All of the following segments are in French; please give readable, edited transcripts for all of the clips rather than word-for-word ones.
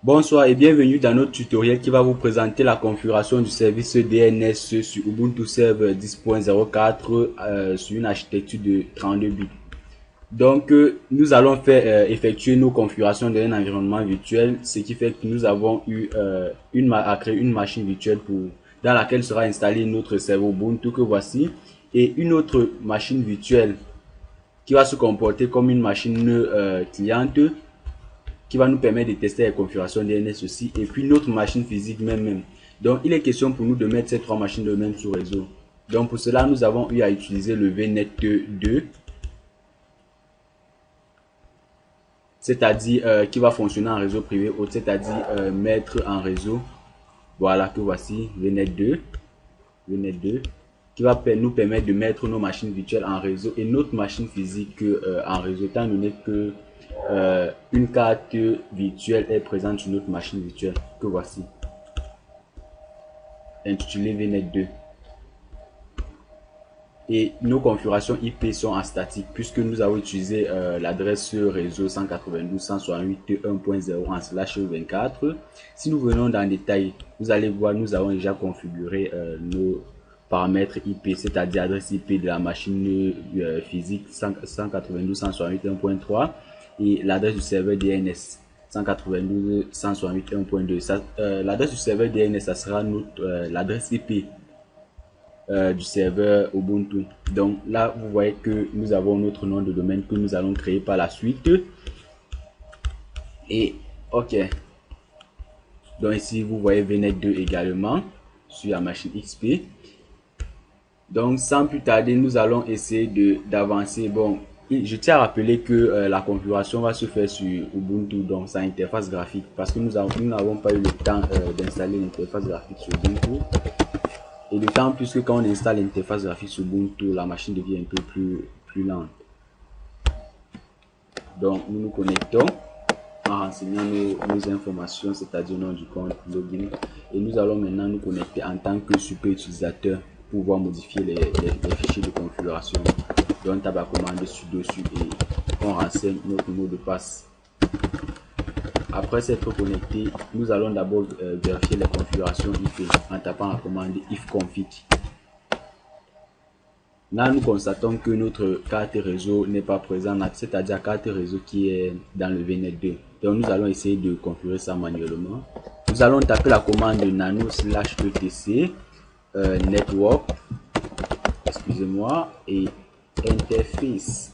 Bonsoir et bienvenue dans notre tutoriel qui va vous présenter la configuration du service DNS sur Ubuntu Server 10.04 sur une architecture de 32 bits. Donc, nous allons effectuer nos configurations d'un environnement virtuel, ce qui fait que nous avons eu à créer une machine virtuelle dans laquelle sera installé notre serveur Ubuntu que voici, et une autre machine virtuelle qui va se comporter comme une machine cliente qui va nous permettre de tester les configurations DNS aussi, et puis notre machine physique même. Donc, il est question pour nous de mettre ces trois machines de même sur réseau. Donc, pour cela, nous avons eu à utiliser le VNet 2, c'est-à-dire qui va fonctionner en réseau privé haute, c'est-à-dire mettre en réseau. Voilà que voici VNet 2, qui va nous permettre de mettre nos machines virtuelles en réseau et notre machine physique en réseau, étant donné que une carte virtuelle est présente sur notre machine virtuelle que voici, intitulée VNet 2. Et nos configurations IP sont en statique puisque nous avons utilisé l'adresse réseau 192.168.1.0/24. Si nous venons dans le détail, vous allez voir, nous avons déjà configuré nos paramètres IP, c'est-à-dire adresse IP de la machine physique 192.168.1.3 et l'adresse du serveur DNS 192.168.1.2. L'adresse du serveur DNS, ça sera l'adresse IP du serveur Ubuntu. Donc là, vous voyez que nous avons notre nom de domaine que nous allons créer par la suite. Et ok. Donc ici, vous voyez VNet 2 également sur la machine XP. Donc sans plus tarder, nous allons essayer d'avancer. Bon, je tiens à rappeler que la configuration va se faire sur Ubuntu, donc sa interface graphique, parce que nous n'avons pas eu le temps d'installer l'interface graphique sur Ubuntu. Et d'autant plus que quand on installe l'interface graphique sur Ubuntu, la machine devient un peu plus lente. Donc nous nous connectons en renseignant nos informations, c'est-à-dire nom du compte, login, et nous allons maintenant nous connecter en tant que super utilisateur pour pouvoir modifier les fichiers de configuration. Donc on tape la commande sudo et on renseigne notre mot de passe. Après s'être connecté, nous allons d'abord vérifier les configurations IP en tapant la commande ifconfig. Là, nous constatons que notre carte réseau n'est pas présente, c'est-à-dire la carte réseau qui est dans le VNet 2. Donc, nous allons essayer de configurer ça manuellement. Nous allons taper la commande nano/etc network, excusez-moi, et interface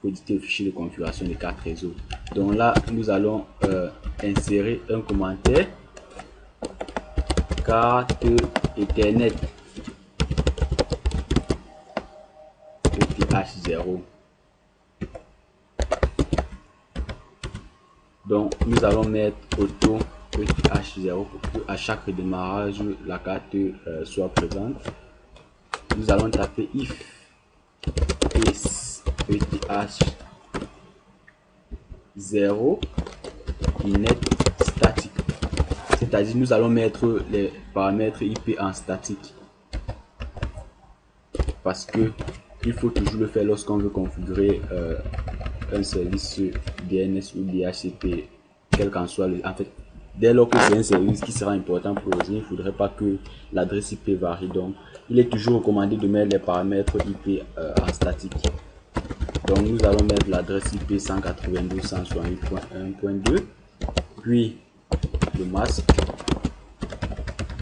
pour éditer le fichier de configuration des cartes réseau. Donc là, nous allons insérer un commentaire carte Ethernet ETH0. Donc nous allons mettre auto ETH0 pour que à chaque redémarrage la carte soit présente. Nous allons taper if is ETH0 net statique, c'est-à-dire nous allons mettre les paramètres IP en statique parce que il faut toujours le faire lorsqu'on veut configurer un service DNS ou DHCP, quel qu'en soit en fait, dès lors que c'est un service qui sera important pour vous, il ne faudrait pas que l'adresse IP varie. Donc il est toujours recommandé de mettre les paramètres IP en statique. Donc nous allons mettre l'adresse IP 192.168.1.2, puis le masque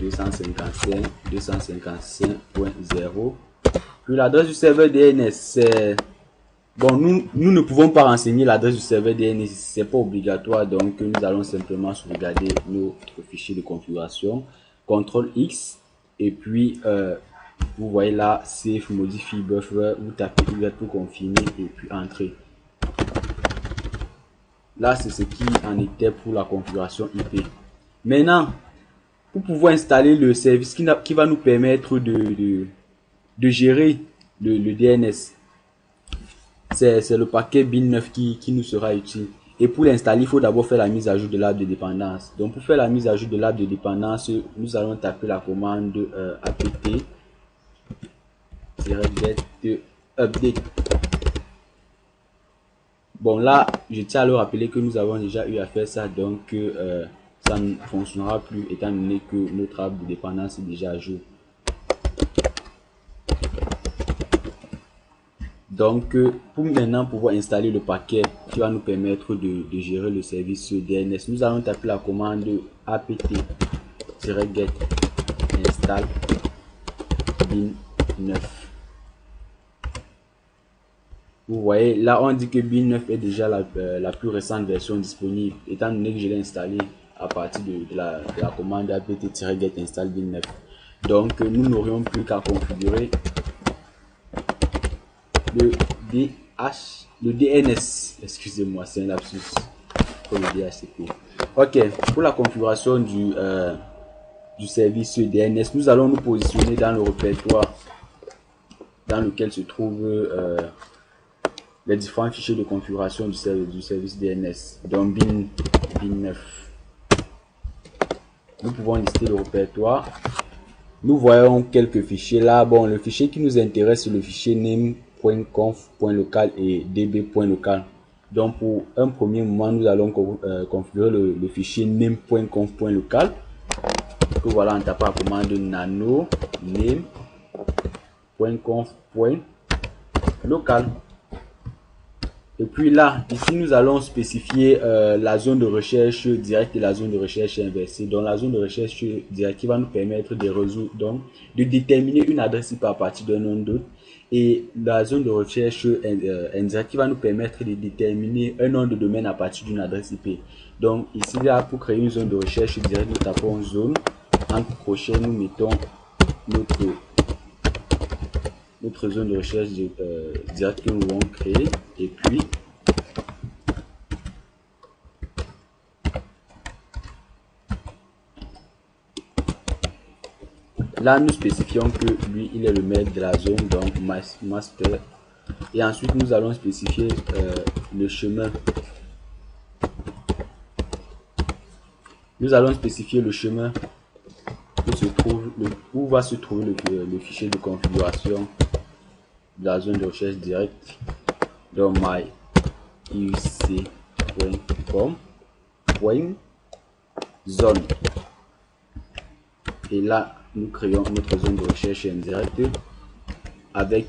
255.255.0, puis l'adresse du serveur DNS. Bon, nous ne pouvons pas renseigner l'adresse du serveur DNS, c'est pas obligatoire, donc nous allons simplement sauvegarder notre fichier de configuration, CTRL X, et puis vous voyez là, Save, Modify, Buffer, vous tapez Y pour confirmer et puis entrer. Là, c'est ce qui en était pour la configuration IP. Maintenant, pour pouvoir installer le service qui va nous permettre de gérer le DNS, c'est le paquet bin9 qui nous sera utile. Et pour l'installer, il faut d'abord faire la mise à jour de l'arbre de dépendance. Donc pour faire la mise à jour de l'arbre de dépendance, nous allons taper la commande apt-get update. Bon, là, je tiens à le rappeler que nous avons déjà eu à faire ça, donc ça ne fonctionnera plus étant donné que notre arbre de dépendance est déjà à jour. Donc, pour maintenant pouvoir installer le paquet qui va nous permettre de gérer le service DNS, nous allons taper la commande apt-get install bin9. Vous voyez, là on dit que bin9 est déjà la plus récente version disponible, étant donné que je l'ai installé à partir de la commande apt-get install bin9. Donc, nous n'aurions plus qu'à configurer le DNS, excusez-moi, c'est un lapsus pour le DHCP. Ok, pour la configuration du service DNS, nous allons nous positionner dans le répertoire dans lequel se trouvent les différents fichiers de configuration du service DNS. Donc bin9. Nous pouvons lister le répertoire. Nous voyons quelques fichiers là. Bon, le fichier qui nous intéresse, c'est le fichier name.conf.local et db.local. Donc, pour un premier moment, nous allons configurer le fichier name.conf.local. Que voilà en tapant la commande nano name.conf.local. Et puis là, ici, nous allons spécifier la zone de recherche directe et la zone de recherche inversée. Donc, la zone de recherche directe qui va nous permettre de résoudre, donc, de déterminer une adresse IP à partir d'un nom d'autre. Et la zone de recherche indirecte qui va nous permettre de déterminer un nom de domaine à partir d'une adresse IP. Donc, ici, là, pour créer une zone de recherche directe, nous tapons zone. Entre crochets, nous mettons notre zone de recherche directe que nous allons créer, et puis là nous spécifions que lui il est le maître de la zone, donc master, et ensuite nous allons spécifier le chemin. Nous allons spécifier le chemin où va se trouver le fichier de configuration de la zone de recherche directe. Donc myuc.com.zone, et là nous créons notre zone de recherche indirecte avec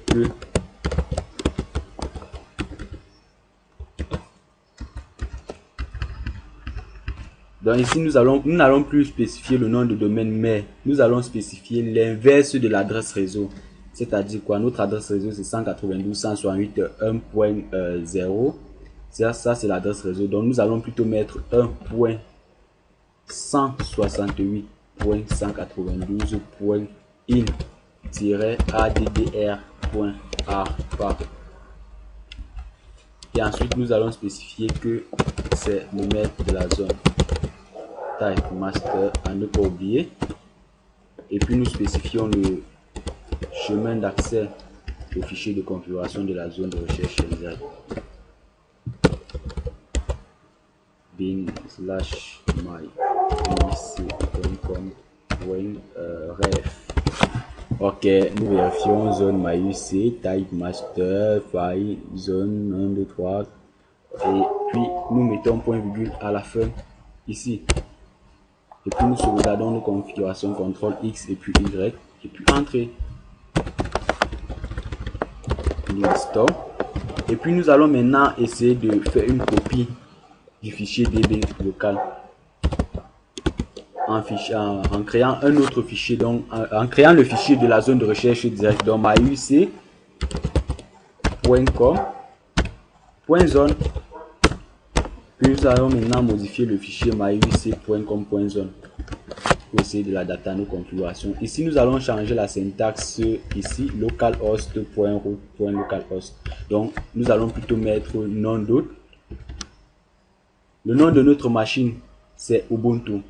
donc ici nous n'allons plus spécifier le nom de domaine, mais nous allons spécifier l'inverse de l'adresse réseau. C'est-à-dire quoi? Notre adresse réseau c'est 192.168.1.0. Ça c'est l'adresse réseau. Donc nous allons plutôt mettre 1.168.192.in-addr.arpa. Et ensuite nous allons spécifier que c'est le maître de la zone. Type master à ne pas oublier. Et puis nous spécifions le chemin d'accès au fichier de configuration de la zone de recherche indirecte. bin/myuc.com.ref. Ok, nous vérifions zone myuc, type master, file, zone 1, 2, 3. Et puis nous mettons point virgule à la fin ici. Et puis nous sauvegardons nos configurations CTRL X et puis Y et puis entrée. Nous listons. Et puis nous allons maintenant essayer de faire une copie du fichier DB local en créant un autre fichier, donc en créant le fichier de la zone de recherche directe, donc myuc.com.zone. Puis nous allons maintenant modifier le fichier myuc.com.zone pour essayer de l'adapter à nos configurations. Ici nous allons changer la syntaxe ici localhost.root.localhost. Donc nous allons plutôt mettre nom d'autre. Le nom de notre machine c'est Ubuntu.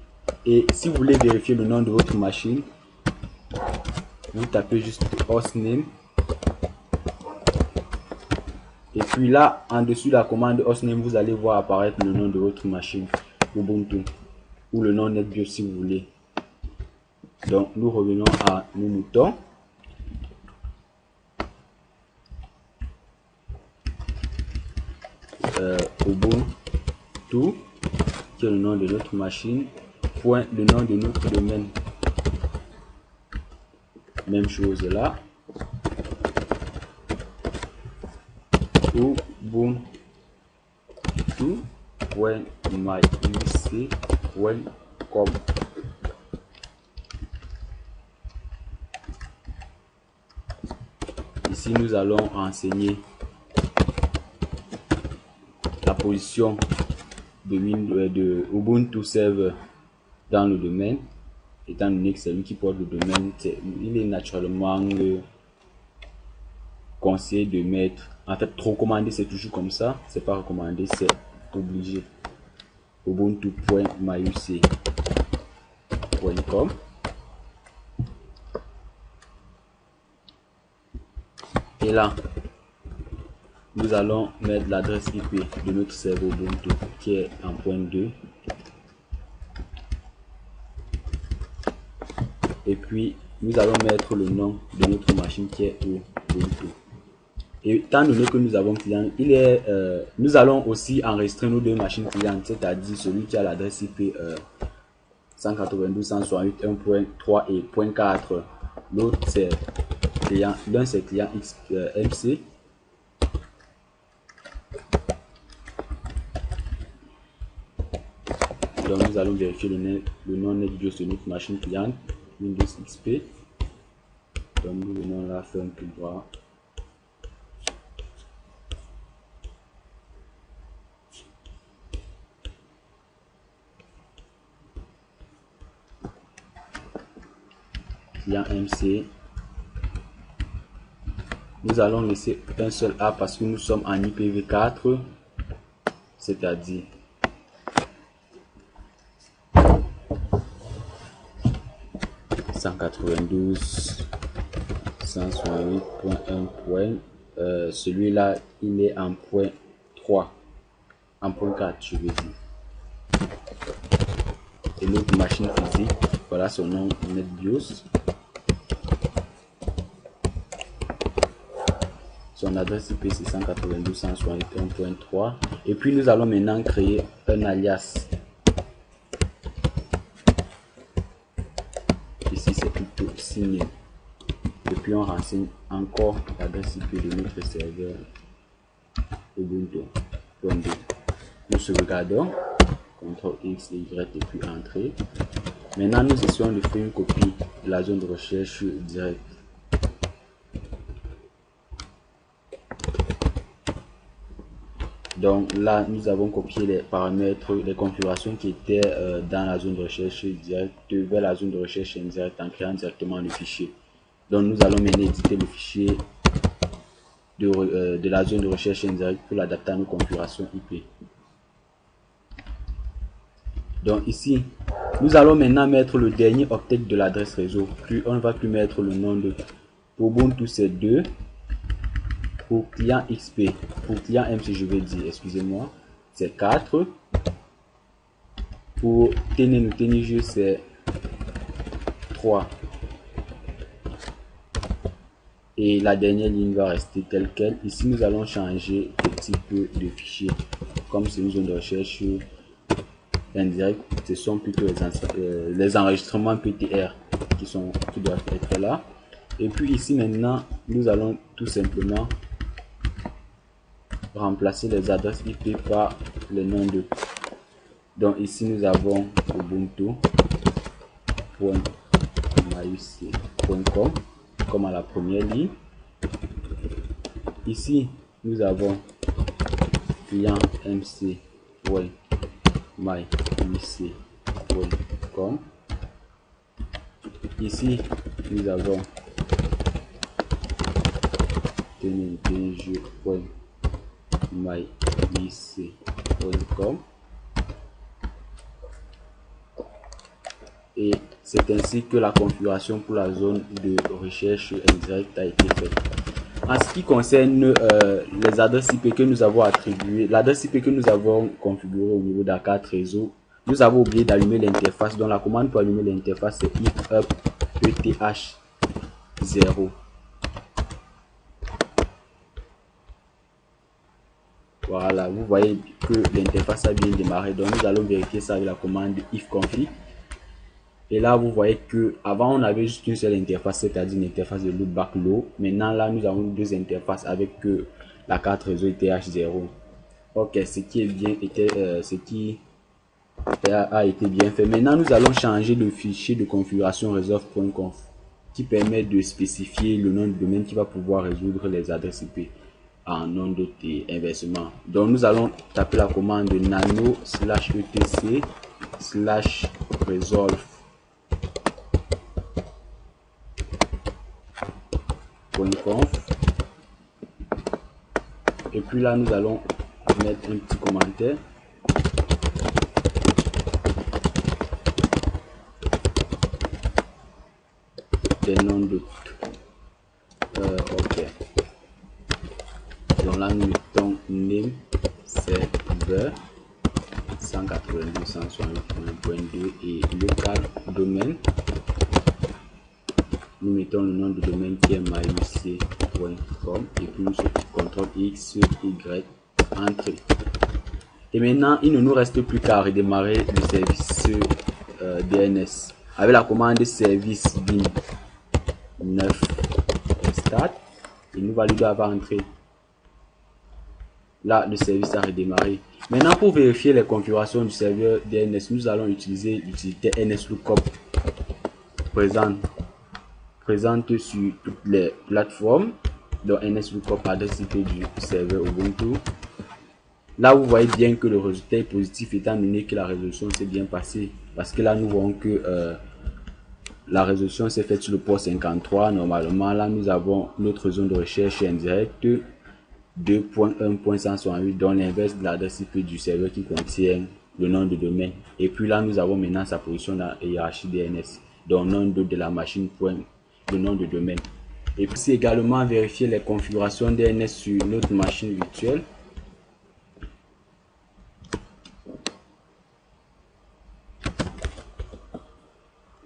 Et si vous voulez vérifier le nom de votre machine, vous tapez juste hostname. Et puis là, en dessus de la commande hostname, vous allez voir apparaître le nom de votre machine Ubuntu ou le nom NetBIOS si vous voulez. Donc nous revenons à nos moutons. Ubuntu, qui est le nom de notre machine, point le nom de notre domaine. Même chose là. Ubuntu.myuc.com. Ici, nous allons enseigner la position de Ubuntu Server dans le domaine, étant donné que c'est lui qui porte le domaine. Il est naturellement conseillé de mettre, en fait, recommandé, c'est toujours comme ça, c'est pas recommandé, c'est obligé. Ubuntu.myuc.com. Et là, nous allons mettre l'adresse IP de notre serveur Ubuntu qui est en point 2. Et puis, nous allons mettre le nom de notre machine qui est Ubuntu. Et étant donné que nous avons client, nous allons aussi enregistrer nos deux machines clientes, c'est-à-dire celui qui a l'adresse IP 192.168.1.3 et .4. L'autre c'est client, l'un c'est client MC. Donc nous allons vérifier le nom NetBIOS de notre machine cliente Windows XP. Donc nous venons là faire un clic droit. Client MC. Nous allons laisser un seul A parce que nous sommes en IPv4, c'est-à-dire celui-là il est en point 3, en point 4 je veux dire. Et notre machine physique, voilà son nom NetBIOS. Son adresse IP c'est 192.168.1.3. Et puis nous allons maintenant créer un alias. Ici c'est plutôt signé. Et puis on renseigne encore l'adresse IP de notre serveur Ubuntu. Nous sauvegardons, CTRL X et Y et puis entrée. Maintenant nous essayons de faire une copie de la zone de recherche directe. Donc là, nous avons copié les paramètres, les configurations qui étaient dans la zone de recherche directe vers la zone de recherche indirecte en créant directement le fichier. Donc nous allons maintenant éditer le fichier de la zone de recherche indirecte pour l'adapter à nos configurations IP. Donc ici, nous allons maintenant mettre le dernier octet de l'adresse réseau. On ne va plus mettre le nom de Ubuntu, c'est 2. Pour client XP, pour client MC, je vais dire, excusez-moi, c'est 4. Pour TNJ, c'est 3. Et la dernière ligne va rester telle quelle. Ici, nous allons changer le type de fichier. Comme c'est une zone de recherche indirect, ce sont plutôt les enregistrements PTR qui doivent être là. Et puis ici maintenant, nous allons tout simplement remplacer les adresses IP par le nom de. Donc ici nous avons ubuntu.myuc.com comme à la première ligne. Ici nous avons client mc.myuc.com. Ici nous avons myuc.com. Et c'est ainsi que la configuration pour la zone de recherche indirecte a été faite. En ce qui concerne les adresses IP que nous avons attribuées, l'adresse IP que nous avons configurée au niveau d'A4 réseau, nous avons oublié d'allumer l'interface. Donc la commande pour allumer l'interface c'est up eth0. Voilà, vous voyez que l'interface a bien démarré. Donc nous allons vérifier ça avec la commande ifconfig. Et là, vous voyez que avant on avait juste une seule interface, c'est-à-dire une interface de loopback low. Maintenant, là, nous avons deux interfaces avec la carte réseau ETH0. Ok, ce qui est bien était, ce qui a été bien fait. Maintenant, nous allons changer le fichier de configuration resolve.conf qui permet de spécifier le nom de domaine qui va pouvoir résoudre les adresses IP en nom d'autre et inversement. Donc, nous allons taper la commande nano/etc/resolve.conf. Et puis là, nous allons mettre un petit commentaire. Des noms de ok. Donc là, nous mettons name server 192.168.2 et local domaine. Nous mettons le nom de domaine qui est myuc.com et puis nous CTRL X, Y, entrée. Et maintenant, il ne nous reste plus qu'à redémarrer le service DNS avec la commande service bin 9 start et nous validons avant entrée. Là, le service a redémarré. Maintenant, pour vérifier les configurations du serveur DNS, nous allons utiliser l'utilité NSLOOKUP présente sur toutes les plateformes. Donc NSLOOKUP adresse IP du serveur Ubuntu. Là, vous voyez bien que le résultat est positif étant donné que la résolution s'est bien passée. Parce que là, nous voyons que la résolution s'est faite sur le port 53. Normalement, là, nous avons notre zone de recherche indirecte 2.1.168, dont l'inverse de l'adresse IP du serveur qui contient le nom de domaine. Et puis là, nous avons maintenant sa position dans la hiérarchie DNS, donc nom de la machine, le nom de domaine. Et puis également vérifier les configurations DNS sur notre machine virtuelle.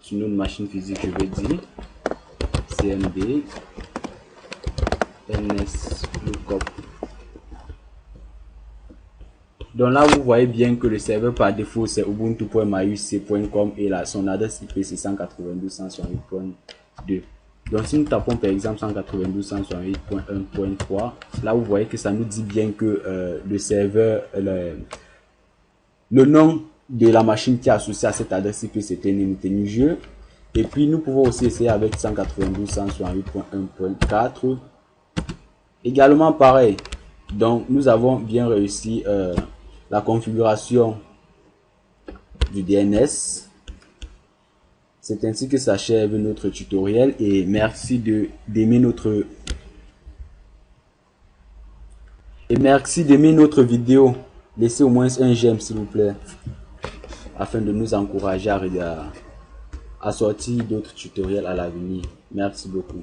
Sur notre machine physique, je vais dire cmd nslookup. Donc là, vous voyez bien que le serveur par défaut c'est ubuntu.myuc.com et là son adresse IP c'est 192.168.2. Donc si nous tapons par exemple 192.168.1.3, là vous voyez que ça nous dit bien que le serveur, le nom de la machine qui est associée à cette adresse IP c'était Nintendo. Et puis nous pouvons aussi essayer avec 192.168.1.4. Également pareil. Donc nous avons bien réussi la configuration du DNS. C'est ainsi que s'achève notre tutoriel et merci d'aimer notre vidéo. Laissez au moins un j'aime s'il vous plaît afin de nous encourager à sortir d'autres tutoriels à l'avenir. Merci beaucoup.